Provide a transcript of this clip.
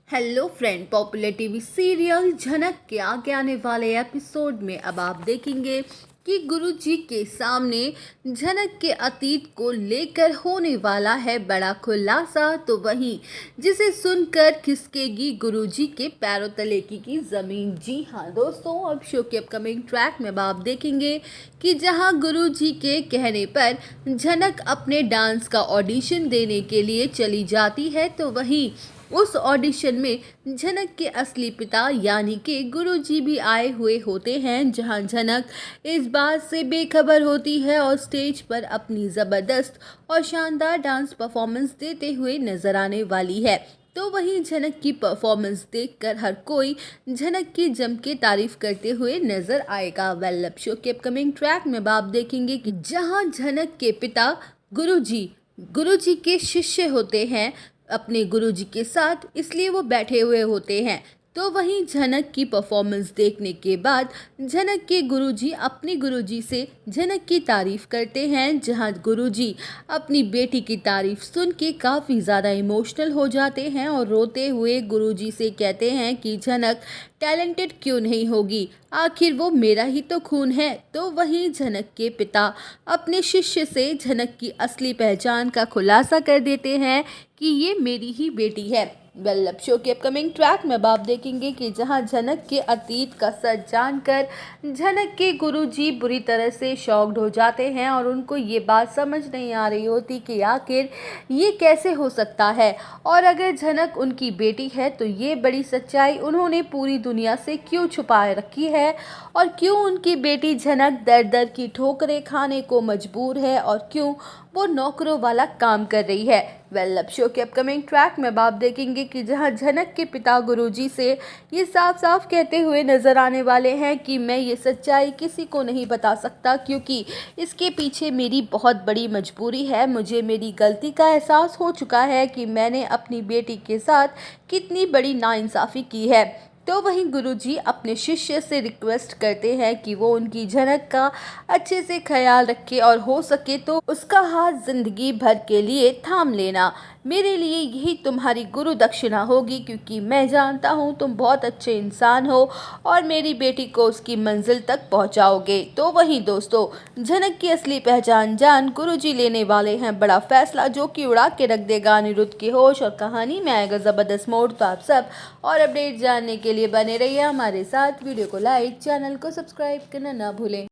Hello friend, popular TV serial झनक के आगे आने वाले एपिसोड में अब आप देखेंगे कि गुरुजी के सामने झनक के अतीत को लेकर होने वाला है बड़ा खुलासा। तो वहीं जिसे सुनकर खिसकेगी गुरुजी के पैरों तले की ज़मीन। जी हाँ दोस्तों, अब शो के अपकमिंग ट्रैक में अब आप देखेंगे कि जहां गुरुजी के कहने पर झनक अपने डांस का ऑडिशन देने के लिए चली जाती है, तो वहीं उस ऑडिशन में झनक के असली पिता यानी कि गुरुजी भी आए हुए होते हैं, जहां झनक इस बात से बेखबर होती है और स्टेज पर अपनी ज़बरदस्त और शानदार डांस परफॉर्मेंस देते हुए नजर आने वाली है। तो वहीं झनक की परफॉर्मेंस देखकर हर कोई झनक की जम के तारीफ करते हुए नजर आएगा। वेल, अब शो के अपकमिंग ट्रैक में आप देखेंगे कि जहां झनक के पिता गुरुजी के शिष्य होते हैं अपने गुरुजी के साथ, इसलिए वो बैठे हुए होते हैं। तो वहीं झनक की परफॉर्मेंस देखने के बाद झनक के गुरुजी अपनी गुरुजी से झनक की तारीफ करते हैं, जहां गुरुजी अपनी बेटी की तारीफ सुन के काफ़ी ज़्यादा इमोशनल हो जाते हैं और रोते हुए गुरुजी से कहते हैं कि झनक टैलेंटेड क्यों नहीं होगी, आखिर वो मेरा ही तो खून है। तो वहीं झनक के पिता अपने शिष्य से झनक की असली पहचान का खुलासा कर देते हैं कि ये मेरी ही बेटी है। वेल, अब शो के अपकमिंग ट्रैक में आप देखेंगे कि जहां झनक के अतीत का सच जानकर झनक के गुरुजी बुरी तरह से शॉक्ड हो जाते हैं और उनको ये बात समझ नहीं आ रही होती कि आखिर ये कैसे हो सकता है, और अगर झनक उनकी बेटी है तो ये बड़ी सच्चाई उन्होंने पूरी दुनिया से क्यों छुपाए रखी है, और क्यों उनकी बेटी झनक दर दर की ठोकरें खाने को मजबूर है, और क्यों वो नौकरों वाला काम कर रही है। वेल, अब शो के अपकमिंग ट्रैक में आप देखेंगे कि जहां झनक के पिता गुरुजी से ये साफ साफ कहते हुए नजर आने वाले हैं कि मैं ये सच्चाई किसी को नहीं बता सकता, क्योंकि इसके पीछे मेरी बहुत बड़ी मजबूरी है। मुझे मेरी गलती का एहसास हो चुका है कि मैंने अपनी बेटी के साथ कितनी बड़ी नाइंसाफ़ी की है। तो वहीं गुरुजी अपने शिष्य से रिक्वेस्ट करते हैं कि वो उनकी झनक का अच्छे से ख्याल रखे और हो सके तो उसका हाथ जिंदगी भर के लिए थाम लेना। मेरे लिए यही तुम्हारी गुरु दक्षिणा होगी, क्योंकि मैं जानता हूँ तुम बहुत अच्छे इंसान हो और मेरी बेटी को उसकी मंजिल तक पहुँचाओगे। तो वहीं दोस्तों, झनक की असली पहचान जान गुरुजी लेने वाले हैं बड़ा फैसला, जो कि उड़ा के रख देगा अनिरुद्ध के होश, और कहानी में आएगा ज़बरदस्त मोड़। तो आप सब और अपडेट जानने के लिए बने रहिए हमारे साथ। वीडियो को लाइक, चैनल को सब्सक्राइब करना ना भूलें।